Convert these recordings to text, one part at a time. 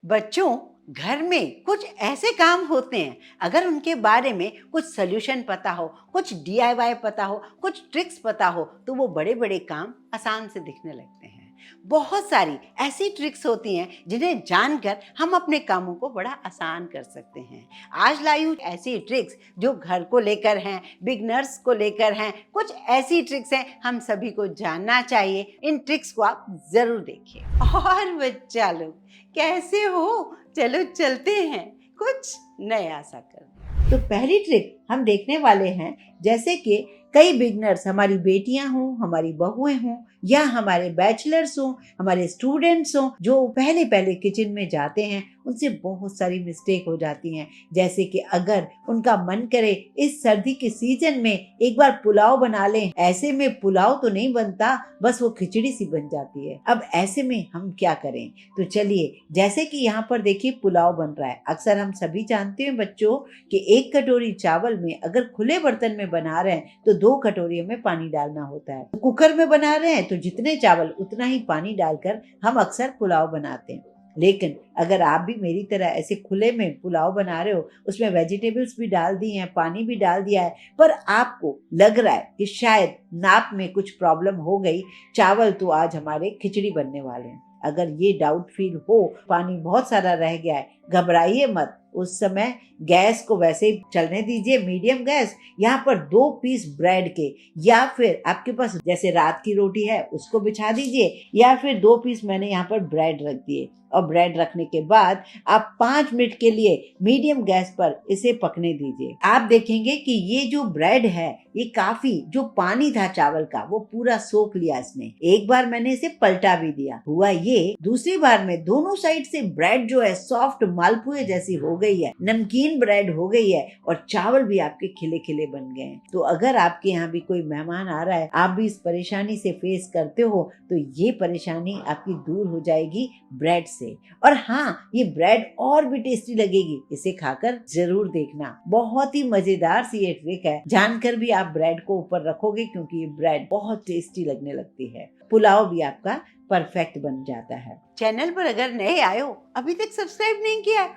बच्चों, घर में कुछ ऐसे काम होते हैं, अगर उनके बारे में कुछ सॉल्यूशन पता हो, कुछ डीआईवाई पता हो, कुछ ट्रिक्स पता हो, तो वो बड़े बड़े काम आसान से दिखने लगते हैं। बहुत सारी ऐसी ट्रिक्स होती हैं जिन्हें जानकर हम अपने कामों को बड़ा आसान कर सकते हैं। आज लाई हूँ ऐसी ट्रिक्स जो घर को लेकर हैं, बिगनर्स को लेकर हैं। कुछ ऐसी ट्रिक्स हैं हम सभी को जानना चाहिए। इन ट्रिक्स को आप जरूर देखिए। और बच्चा लोग, कैसे हो? चलो चलते हैं कुछ नया सा करने। तो पहली ट्रिक हम देखने वाले हैं, जैसे कि कई बिगनर्स, हमारी बेटियां हों, हमारी बहुएं हों या हमारे बैचलर्स हों, हमारे स्टूडेंट्स हों, जो पहले पहले किचन में जाते हैं, उनसे बहुत सारी मिस्टेक हो जाती हैं। जैसे कि अगर उनका मन करे इस सर्दी के सीजन में एक बार पुलाव बना लें, ऐसे में पुलाव तो नहीं बनता, बस वो खिचड़ी सी बन जाती है। अब ऐसे में हम क्या करें? तो चलिए, जैसे कि यहाँ पर देखिए पुलाव बन रहा है। अक्सर हम सभी जानते हैं बच्चों कि 1 कटोरी चावल में अगर खुले बर्तन में बना रहे हैं तो 2 कटोरी में पानी डालना होता है। कुकर में बना रहे हैं तो जितने चावल उतना ही पानी डालकर हम अक्सर पुलाव बनाते हैं। लेकिन अगर आप भी मेरी तरह ऐसे खुले में पुलाव बना रहे हो, उसमें वेजिटेबल्स भी डाल दी हैं, पानी भी डाल दिया है, पर आपको लग रहा है कि शायद नाप में कुछ प्रॉब्लम हो गई, चावल तो आज हमारे खिचड़ी बनने वाले हैं, अगर ये डाउट फील हो, पानी बहुत सारा रह गया है, घबराइए मत। उस समय गैस को वैसे ही चलने दीजिए, मीडियम गैस। यहाँ पर 2 पीस ब्रेड के, या फिर आपके पास जैसे रात की रोटी है उसको बिछा दीजिए, या फिर 2 पीस मैंने यहाँ पर ब्रेड रख दिए। और ब्रेड रखने के बाद आप 5 मिनट के लिए मीडियम गैस पर इसे पकने दीजिए। आप देखेंगे कि ये जो ब्रेड है, ये काफी, जो पानी था चावल का वो पूरा सोख लिया इसने। एक बार मैंने इसे पलटा भी दिया, हुआ ये, दूसरी बार में दोनों साइड से ब्रेड जो है सॉफ्ट मालपुए जैसी हो गई है, नमकीन ब्रेड हो गई है, और चावल भी आपके खिले खिले बन गए हैं। तो अगर आपके यहाँ भी कोई मेहमान आ रहा है, आप भी इस परेशानी से फेस करते हो, तो ये परेशानी आपकी दूर हो जाएगी ब्रेड से। और हाँ, ये ब्रेड और भी टेस्टी लगेगी, इसे खाकर जरूर देखना। बहुत ही मजेदार सी ये ट्रिक है, जानकर भी आप ब्रेड को ऊपर रखोगे क्योंकि ये ब्रेड बहुत टेस्टी लगने लगती है। पुलाव भी आपका परफेक्ट बन जाता है। चैनल पर अगर नए आए हो, अभी तक सब्सक्राइब नहीं किया है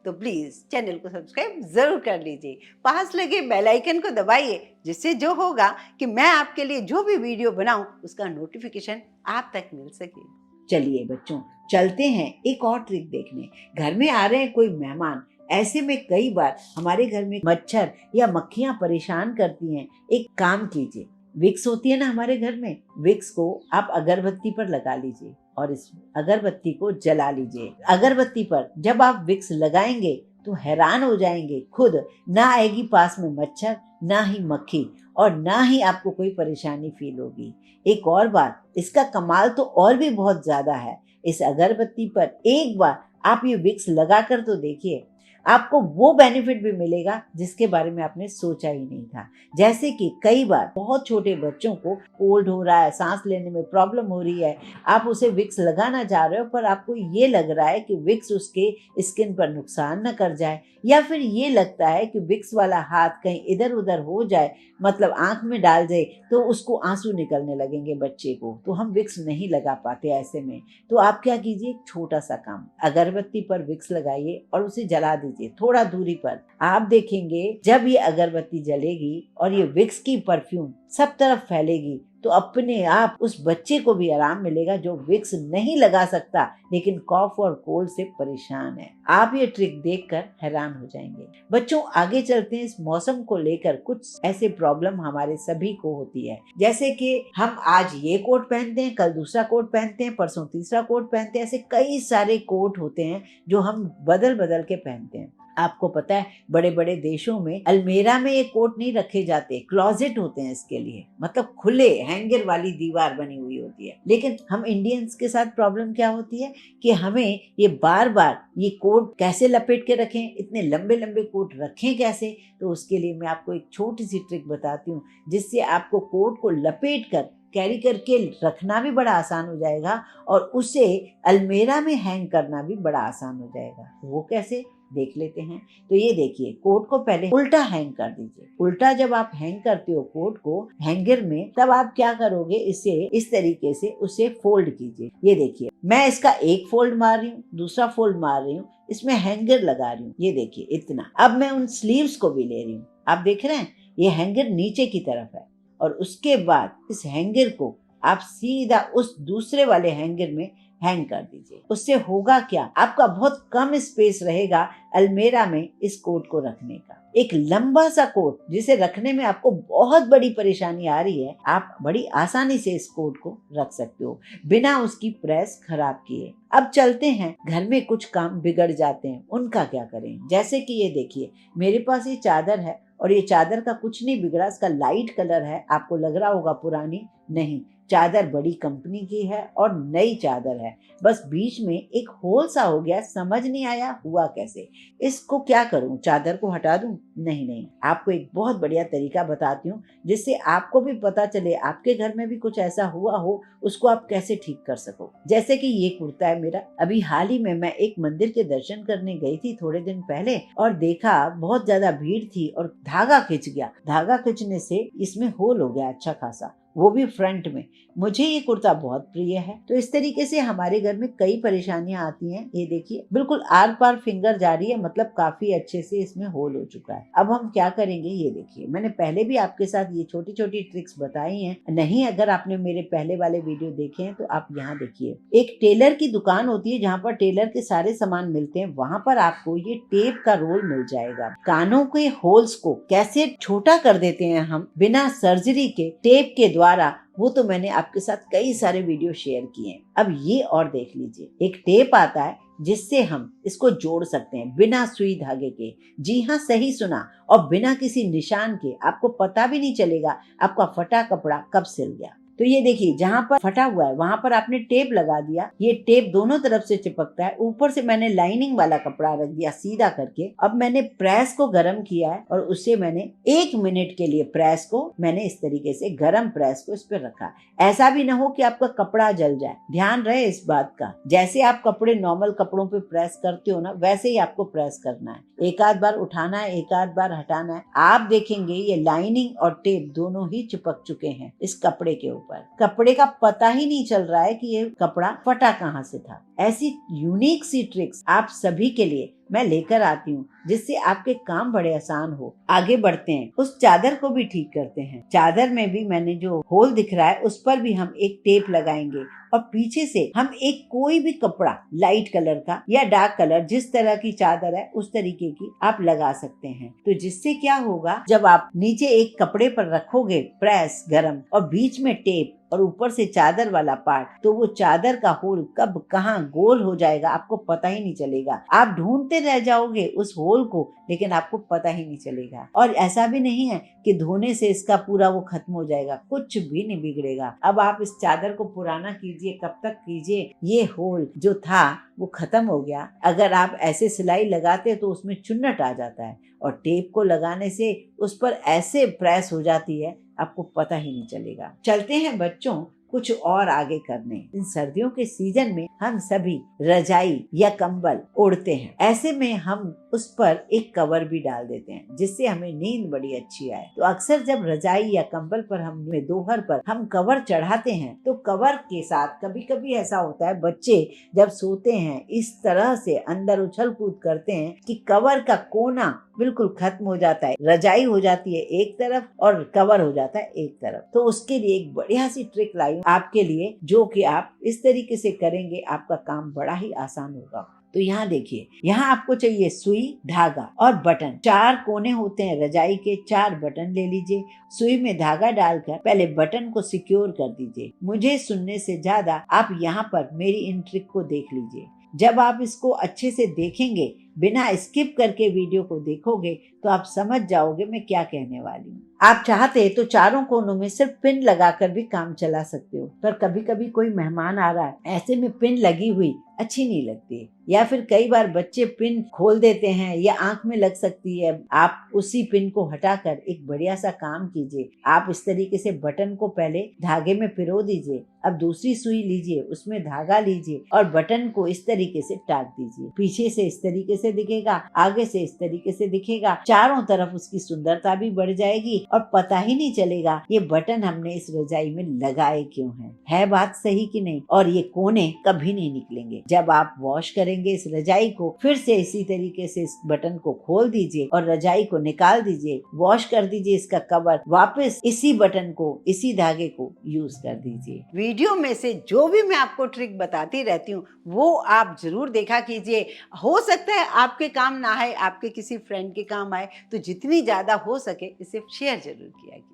तो प्लीज चैनल को सब्सक्राइब जरूर कर लीजिए। पास लगे बेल आइकन को दबाइए, जिससे जो होगा कि मैं आपके लिए जो भी वीडियो बनाऊं उसका नोटिफिकेशन आप तक मिल सके। चलिए बच्चों, चलते हैं एक और ट्रिक देखने। घर में आ रहे हैं कोई मेहमान, ऐसे में कई बार हमारे घर में मच्छर या मक्खियां परेशान करती हैं। एक काम कीजिए, विक्स होती है ना हमारे घर में, विक्स को आप अगरबत्ती पर लगा लीजिए और इस अगरबत्ती को जला लीजिए। अगरबत्ती पर जब आप विक्स लगाएंगे तो हैरान हो जाएंगे, खुद ना आएगी पास में मच्छर, ना ही मक्खी, और ना ही आपको कोई परेशानी फील होगी। एक और बात, इसका कमाल तो और भी बहुत ज्यादा है। इस अगरबत्ती पर एक बार आप ये विक्स लगाकर तो देखिए, आपको वो बेनिफिट भी मिलेगा जिसके बारे में आपने सोचा ही नहीं था। जैसे कि कई बार बहुत छोटे बच्चों को कोल्ड हो रहा है, सांस लेने में प्रॉब्लम हो रही है, आप उसे विक्स लगाना चाह रहे हो, पर आपको ये लग रहा है कि विक्स उसके स्किन पर नुकसान न कर जाए, या फिर ये लगता है कि विक्स वाला हाथ कहीं इधर उधर हो जाए, मतलब आंख में डाल जाए तो उसको आंसू निकलने लगेंगे बच्चे को, तो हम विक्स नहीं लगा पाते। ऐसे में तो आप क्या कीजिए, एक छोटा सा काम, अगरबत्ती पर विक्स लगाइए और उसे जला दीजिए थोड़ा दूरी पर। आप देखेंगे जब ये अगरबत्ती जलेगी और ये विक्स की परफ्यूम सब तरफ फैलेगी, तो अपने आप उस बच्चे को भी आराम मिलेगा जो विक्स नहीं लगा सकता लेकिन कॉफ और कोल्ड से परेशान है। आप ये ट्रिक देखकर हैरान हो जाएंगे। बच्चों, आगे चलते हैं। इस मौसम को लेकर कुछ ऐसे प्रॉब्लम हमारे सभी को होती है, जैसे कि हम आज ये कोट पहनते हैं, कल दूसरा कोट पहनते हैं, परसों तीसरा कोट पहनते हैं। ऐसे कई सारे कोट होते हैं जो हम बदल बदल के पहनते हैं। आपको पता है, बड़े बड़े देशों में अलमेरा में ये कोट नहीं रखे जाते, क्लोजेट होते हैं इसके लिए, मतलब खुले हैंगर वाली दीवार बनी हुई होती है। लेकिन हम इंडियंस के साथ प्रॉब्लम क्या होती है कि हमें ये बार बार ये कोट कैसे लपेट के रखें, इतने लंबे लंबे कोट रखें कैसे। तो उसके लिए मैं आपको एक छोटी सी ट्रिक बताती हूँ, जिससे आपको कोट को लपेट कर कैरी करके रखना भी बड़ा आसान हो जाएगा और उसे अलमेरा में हैंग करना भी बड़ा आसान हो जाएगा। वो कैसे? देख लेते हैं। तो ये देखिए, कोट को पहले उल्टा हैंग कर दीजिए। उल्टा जब आप हैंग करते हो कोट को हैंगर में, तब आप क्या करोगे, इसे इस तरीके से उसे फोल्ड कीजिए। ये देखिए, मैं इसका एक फोल्ड मार रही हूँ, दूसरा फोल्ड मार रही हूँ, इसमें हैंगर लगा रही हूँ। ये देखिए इतना। अब मैं उन स्लीव्स को भी ले रही हूँ। आप देख रहे हैं, ये हैंगर नीचे की तरफ है और उसके बाद इस हैंगर को आप सीधा उस दूसरे वाले हैंगर में हैंग कर दीजिए। उससे होगा क्या, आपका बहुत कम स्पेस रहेगा अलमीरा में इस कोट को रखने का। एक लंबा सा कोट जिसे रखने में आपको बहुत बड़ी परेशानी आ रही है, आप बड़ी आसानी से इस कोट को रख सकते हो बिना उसकी प्रेस खराब किए। अब चलते हैं, घर में कुछ काम बिगड़ जाते हैं, उनका क्या करें। जैसे कि ये देखिए, मेरे पास ये चादर है और ये चादर का कुछ नहीं बिगड़ा, इसका लाइट कलर है। आपको लग रहा होगा पुरानी, नहीं, चादर बड़ी कंपनी की है और नई चादर है। बस बीच में एक होल सा हो गया, समझ नहीं आया हुआ कैसे। इसको क्या करूं, चादर को हटा दूं? नहीं, आपको एक बहुत बढ़िया तरीका बताती हूँ जिससे आपको भी पता चले आपके घर में भी कुछ ऐसा हुआ हो, उसको आप कैसे ठीक कर सको। जैसे कि ये कुर्ता है मेरा। अभी हाल ही में मैं एक मंदिर के दर्शन करने गई थी थोड़े दिन पहले और देखा बहुत ज्यादा भीड़ थी और धागा खिंच गया। धागा खिंचने से इसमें होल हो गया अच्छा खासा, वो भी फ्रंट में। मुझे ये कुर्ता बहुत प्रिय है। तो इस तरीके से हमारे घर में कई परेशानियां आती हैं। ये देखिए, बिल्कुल आर पार फिंगर जा रही है, मतलब काफी अच्छे से इसमें होल हो चुका है। अब हम क्या करेंगे, ये देखिए, मैंने पहले भी आपके साथ ये छोटी छोटी ट्रिक्स बताई हैं। नहीं, अगर आपने मेरे पहले वाले वीडियो देखे हैं तो आप यहाँ देखिए, एक टेलर की दुकान होती है जहाँ पर टेलर के सारे सामान मिलते हैं। वहाँ पर आपको ये टेप का रोल मिल जाएगा। कानों के होल्स को कैसे छोटा कर देते हैं हम बिना सर्जरी के टेप के द्वारा, वो तो मैंने आपके साथ कई सारे वीडियो शेयर किए हैं। अब ये और देख लीजिए, एक टेप आता है जिससे हम इसको जोड़ सकते हैं बिना सुई धागे के। जी हाँ, सही सुना, और बिना किसी निशान के। आपको पता भी नहीं चलेगा आपका फटा कपड़ा कब सिल गया। तो ये देखिए, जहाँ पर फटा हुआ है वहां पर आपने टेप लगा दिया। ये टेप दोनों तरफ से चिपकता है। ऊपर से मैंने लाइनिंग वाला कपड़ा रख दिया सीधा करके। अब मैंने प्रेस को गर्म किया है और उसे मैंने 1 मिनट के लिए प्रेस को मैंने इस तरीके से गर्म प्रेस को इस पर रखा। ऐसा भी ना हो कि आपका कपड़ा जल जाए, ध्यान रहे इस बात का। जैसे आप कपड़े नॉर्मल कपड़ों पे प्रेस करते हो ना, वैसे ही आपको प्रेस करना है। एक आध बार उठाना है, एक आध बार हटाना है। आप देखेंगे ये लाइनिंग और टेप दोनों ही चिपक चुके हैं इस कपड़े के ऊपर। कपड़े का पता ही नहीं चल रहा है कि ये कपड़ा फटा कहाँ से था। ऐसी यूनिक सी ट्रिक्स आप सभी के लिए मैं लेकर आती हूँ जिससे आपके काम बड़े आसान हो। आगे बढ़ते हैं, उस चादर को भी ठीक करते हैं। चादर में भी मैंने जो होल दिख रहा है उस पर भी हम एक टेप लगाएंगे और पीछे से हम एक कोई भी कपड़ा लाइट कलर का या डार्क कलर, जिस तरह की चादर है उस तरीके की आप लगा सकते हैं। तो जिससे क्या होगा, जब आप नीचे एक कपड़े पर रखोगे प्रेस गरम और बीच में टेप और ऊपर से चादर वाला पार्ट, तो वो चादर का होल कब कहाँ गोल हो जाएगा आपको पता ही नहीं चलेगा। आप ढूंढते रह जाओगे उस होल को, लेकिन आपको पता ही नहीं चलेगा। और ऐसा भी नहीं है कि धोने से इसका पूरा वो खत्म हो जाएगा, कुछ भी नहीं बिगड़ेगा। अब आप इस चादर को पुराना कीजिए, कब तक कीजिए, ये होल जो था वो खत्म हो गया। अगर आप ऐसे सिलाई लगाते तो उसमें चुन्नट आ जाता है और टेप को लगाने से उस पर ऐसे प्रेस हो जाती है आपको पता ही नहीं चलेगा। चलते हैं बच्चों कुछ और आगे करने। इन सर्दियों के सीजन में हम सभी रजाई या कंबल ओढ़ते हैं। ऐसे में हम उस पर एक कवर भी डाल देते हैं जिससे हमें नींद बड़ी अच्छी आए। तो अक्सर जब रजाई या कंबल पर दोपहर पर हम कवर चढ़ाते हैं तो कवर के साथ कभी कभी ऐसा होता है, बच्चे जब सोते हैं इस तरह से अंदर उछल कूद करते हैं कि कवर का कोना बिल्कुल खत्म हो जाता है। रजाई हो जाती है एक तरफ और कवर हो जाता है एक तरफ। तो उसके लिए एक बढ़िया सी ट्रिक लाई आपके लिए, जो कि आप इस तरीके से करेंगे आपका काम बड़ा ही आसान होगा। तो यहाँ देखिए, यहाँ आपको चाहिए सुई, धागा और बटन। 4 कोने होते हैं रजाई के, 4 बटन ले लीजिए। सुई में धागा डालकर पहले बटन को सिक्योर कर दीजिए। मुझे सुनने से ज्यादा आप यहाँ पर मेरी इन ट्रिक को देख लीजिए। जब आप इसको अच्छे से देखेंगे, बिना स्किप करके वीडियो को देखोगे, तो आप समझ जाओगे मैं क्या कहने वाली हूँ। आप चाहते तो चारों कोनों में सिर्फ पिन लगाकर भी काम चला सकते हो, पर कभी कभी कोई मेहमान आ रहा है, ऐसे में पिन लगी हुई अच्छी नहीं लगती। या फिर कई बार बच्चे पिन खोल देते हैं या आंख में लग सकती है, आप उसी पिन को हटाकर एक बढ़िया सा काम कीजिए। आप इस तरीके से बटन को पहले धागे में पिरो दीजिए, अब दूसरी सुई लीजिए, उसमें धागा लीजिए और बटन को इस तरीके से टाक दीजिए। पीछे से इस तरीके से दिखेगा, आगे से इस तरीके से दिखेगा, चारों तरफ उसकी सुंदरता भी बढ़ जाएगी और पता ही नहीं चलेगा ये बटन हमने इस रजाई में लगाए क्यों है बात सही कि नहीं। और ये कोने कभी नहीं निकलेंगे। जब आप वॉश करेंगे इस रजाई को, फिर से इसी तरीके से इस बटन को खोल दीजिए और रजाई को निकाल दीजिए, वॉश कर दीजिए इसका कवर, वापस इसी बटन को, इसी धागे को यूज कर दीजिए। वीडियो में से जो भी मैं आपको ट्रिक बताती रहती हूँ वो आप जरूर देखा कीजिए। हो सकता है आपके काम ना आए, आपके किसी फ्रेंड के काम आए, तो जितनी ज़्यादा हो सके इसे शेयर जरूर किया कीजिए।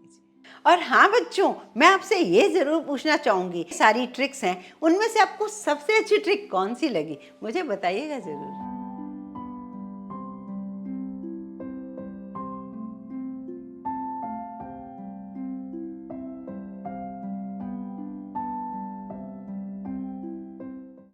और हाँ बच्चों, मैं आपसे ये ज़रूर पूछना चाहूँगी, सारी ट्रिक्स हैं, उनमें से आपको सबसे अच्छी ट्रिक कौन सी लगी मुझे बताइएगा ज़रूर।